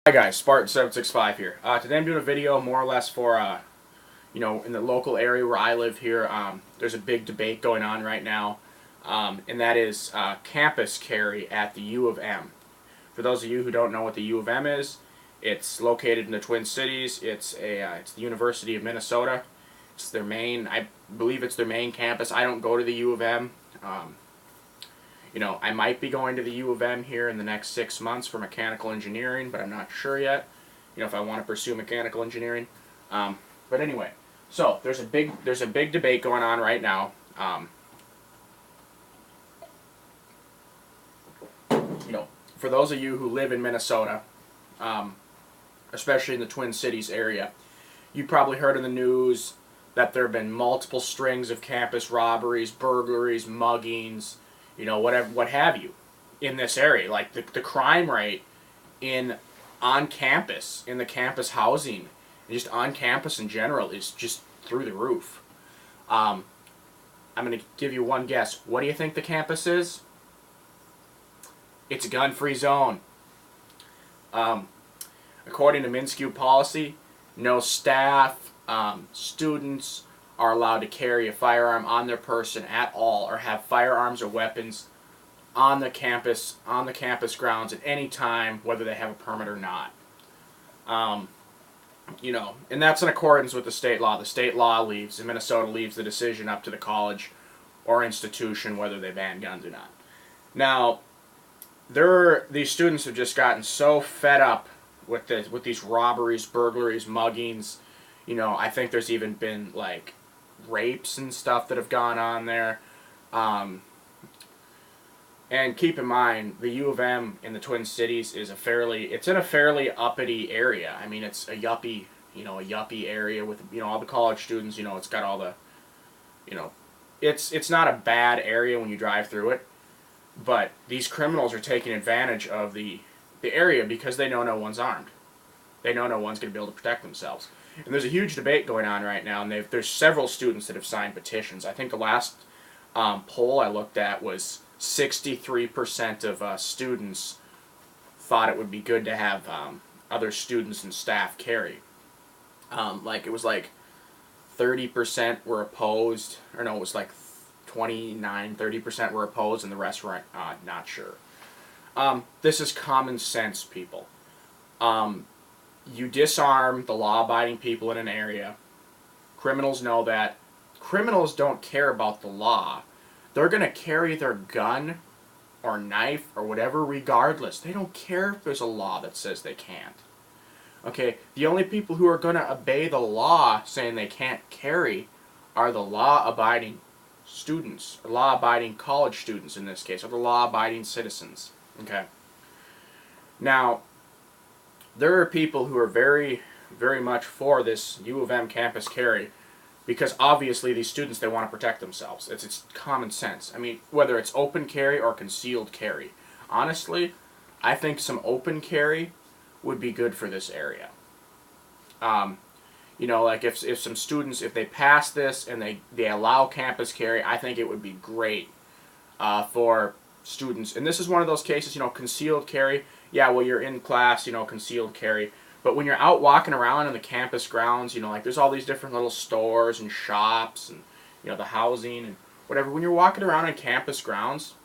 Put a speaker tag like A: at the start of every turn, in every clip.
A: Hi guys, Spartan765 here. Today I'm doing a video more or less for, in the local area where I live here. There's a big debate going on right now, and that is campus carry at the U of M. For those of you who don't know what the U of M is, it's located in the Twin Cities. It's the University of Minnesota. It's their main, I believe it's their main campus. I don't go to the U of M. I might be going to the U of M here in the next 6 months for mechanical engineering, but I'm not sure yet, if I want to pursue mechanical engineering. But anyway, so there's a big debate going on right now. For those of you who live in Minnesota, especially in the Twin Cities area, you probably heard in the news that there have been multiple strings of campus robberies, burglaries, muggings, whatever, what have you, in this area. Like the crime rate on campus, in the campus housing, and just on campus in general, is just through the roof. I'm going to give you one guess. What do you think the campus is? It's a gun-free zone. According to MnSCU policy, no staff, students are allowed to carry a firearm on their person at all, or have firearms or weapons on the campus grounds at any time, whether they have a permit or not. And that's in accordance with the state law. The state law in Minnesota leaves the decision up to the college or institution whether they ban guns or not. Now, these students have just gotten so fed up with these robberies, burglaries, muggings. I think there's even been like rapes and stuff that have gone on there. And keep in mind, the U of M in the Twin Cities is it's in a fairly uppity area. I mean, it's a yuppie area with, all the college students. It's got all the, it's not a bad area when you drive through it, but these criminals are taking advantage of the area because they know no one's armed. They know no one's going to be able to protect themselves. And there's a huge debate going on right now, and there's several students that have signed petitions. I think the last poll I looked at was 63% of students thought it would be good to have other students and staff carry. It was like 30% were opposed, or no, it was like 30% were opposed, and the rest were not sure. This is common sense, people. You disarm the law-abiding people in an area. Criminals know that. Criminals don't care about the law. They're going to carry their gun or knife or whatever regardless. They don't care if there's a law that says they can't. Okay, the only people who are going to obey the law saying they can't carry are the law-abiding students, or law-abiding college students in this case, or the law-abiding citizens. Okay. Now, there are people who are very, very much for this U of M campus carry because obviously these students, they want to protect themselves. It's common sense. I mean, whether it's open carry or concealed carry. Honestly, I think some open carry would be good for this area. Like if some students, if they pass this and they allow campus carry, I think it would be great for students. And this is one of those cases, concealed carry. Yeah, well, you're in class, concealed carry. But when you're out walking around in the campus grounds, there's all these different little stores and shops and, the housing and whatever. When you're walking around on campus grounds,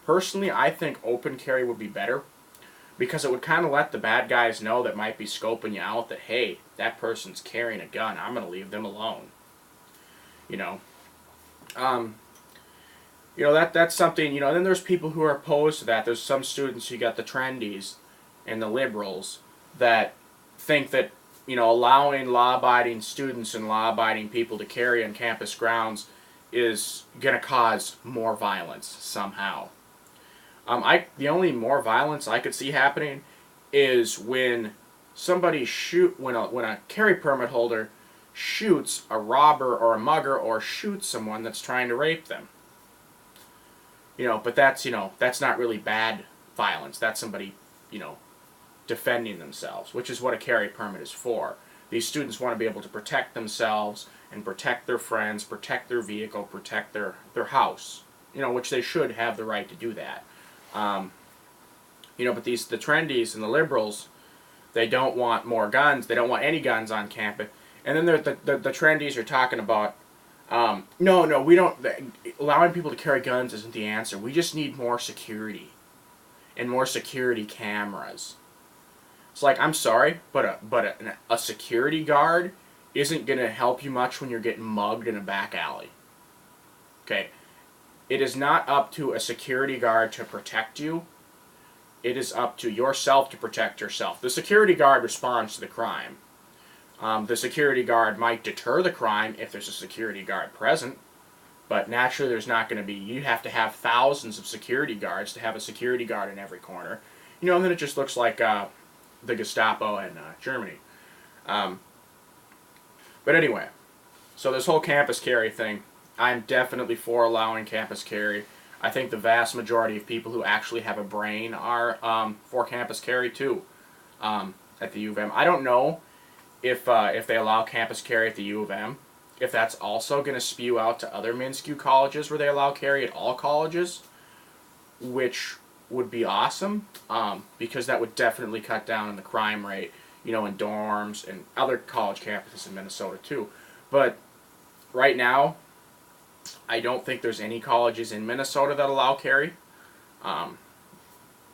A: personally, I think open carry would be better because it would kind of let the bad guys know that might be scoping you out that, hey, that person's carrying a gun. I'm going to leave them alone. That's something, then there's people who are opposed to that. There's some students, you got the trendies and the liberals that think that, allowing law-abiding students and law-abiding people to carry on campus grounds is going to cause more violence somehow. The only more violence I could see happening is when when a carry permit holder shoots a robber or a mugger or shoots someone that's trying to rape them. But that's not really bad violence. That's somebody, defending themselves, which is what a carry permit is for. These students want to be able to protect themselves and protect their friends, protect their vehicle, protect their house, which they should have the right to do that. But the trendies and the liberals, They don't want more guns. They don't want any guns on campus. And then there's the trendies are talking about, no, we don't. Allowing people to carry guns isn't the answer. We just need more security, and more security cameras. It's like, I'm sorry, but a security guard isn't gonna help you much when you're getting mugged in a back alley. Okay, it is not up to a security guard to protect you. It is up to yourself to protect yourself. The security guard responds to the crime. The security guard might deter the crime if there's a security guard present, but naturally there's not going to be. You have to have thousands of security guards to have a security guard in every corner. And then it just looks like the Gestapo in Germany. But anyway, so this whole campus carry thing, I'm definitely for allowing campus carry. I think the vast majority of people who actually have a brain are for campus carry too at the U of M. I don't know if they allow campus carry at the U of M, if that's also going to spew out to other MnSCU colleges where they allow carry at all colleges, which would be awesome because that would definitely cut down on the crime rate, in dorms and other college campuses in Minnesota too. But right now, I don't think there's any colleges in Minnesota that allow carry,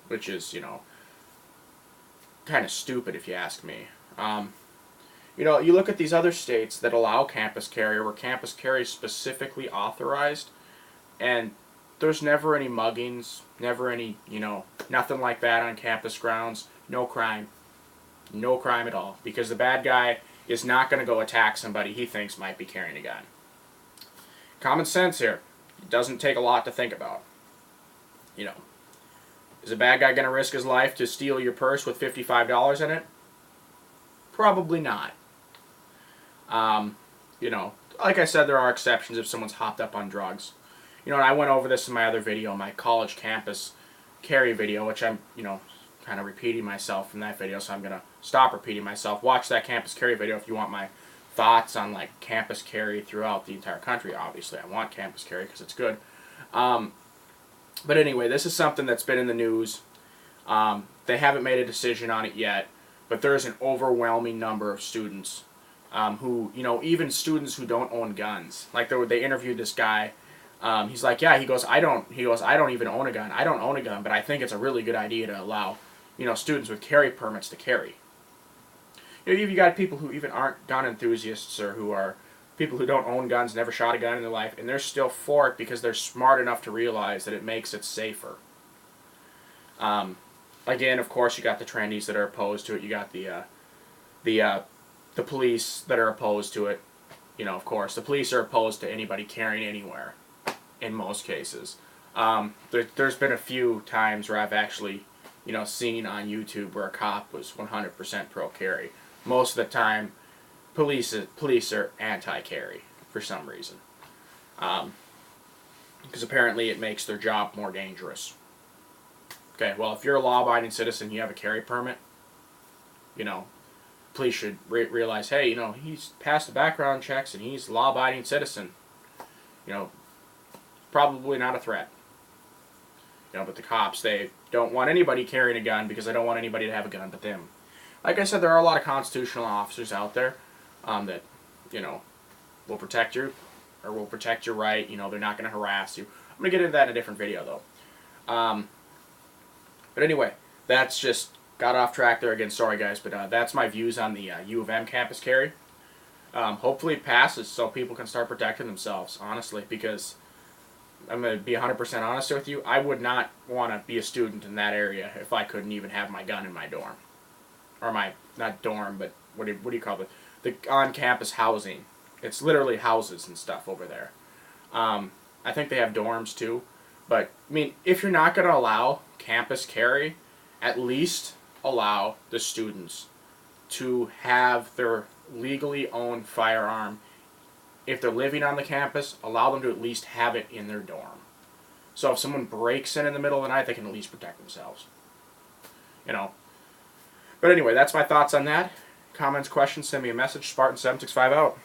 A: which is, kind of stupid if you ask me. You look at these other states that allow campus carry, where campus carry is specifically authorized, and there's never any muggings, never any, nothing like that on campus grounds. No crime. No crime at all. Because the bad guy is not going to go attack somebody he thinks might be carrying a gun. Common sense here. It doesn't take a lot to think about. Is a bad guy going to risk his life to steal your purse with $55 in it? Probably not. Like I said, there are exceptions if someone's hopped up on drugs. And I went over this in my other video, my college campus carry video, which I'm, kind of repeating myself from that video, so I'm going to stop repeating myself. Watch that campus carry video if you want my thoughts on, campus carry throughout the entire country. Obviously, I want campus carry because it's good. But anyway, this is something that's been in the news. They haven't made a decision on it yet, but there's an overwhelming number of students who, even students who don't own guns. They interviewed this guy. He's like, yeah, he goes, I don't even own a gun. I don't own a gun, but I think it's a really good idea to allow, students with carry permits to carry. You've got people who even aren't gun enthusiasts, or who are people who don't own guns, never shot a gun in their life, and they're still for it because they're smart enough to realize that it makes it safer. Again, of course, you got the trendies that are opposed to it. You got the police that are opposed to it. Of course, the police are opposed to anybody carrying anywhere, in most cases. There's been a few times where I've actually, seen on YouTube where a cop was 100% pro-carry. Most of the time, police are anti-carry for some reason. Because apparently it makes their job more dangerous. Okay, well, if you're a law-abiding citizen, you have a carry permit, police should realize, hey, he's passed the background checks and he's a law-abiding citizen. Probably not a threat. But the cops, they don't want anybody carrying a gun because they don't want anybody to have a gun but them. Like I said, there are a lot of constitutional officers out there that, will protect you, or will protect your right. They're not going to harass you. I'm going to get into that in a different video, though. But anyway, that's just got off track there again. Sorry, guys, but that's my views on the U of M campus carry. Hopefully it passes so people can start protecting themselves, honestly, because I'm going to be 100% honest with you. I would not want to be a student in that area if I couldn't even have my gun in my dorm. Or not dorm, but what do you call it? The on-campus housing. It's literally houses and stuff over there. I think they have dorms too. But, if you're not going to allow campus carry, at least allow the students to have their legally owned firearm. If they're living on the campus, allow them to at least have it in their dorm. So if someone breaks in the middle of the night, they can at least protect themselves. But anyway, that's my thoughts on that. Comments, questions, send me a message. Spartan765 out.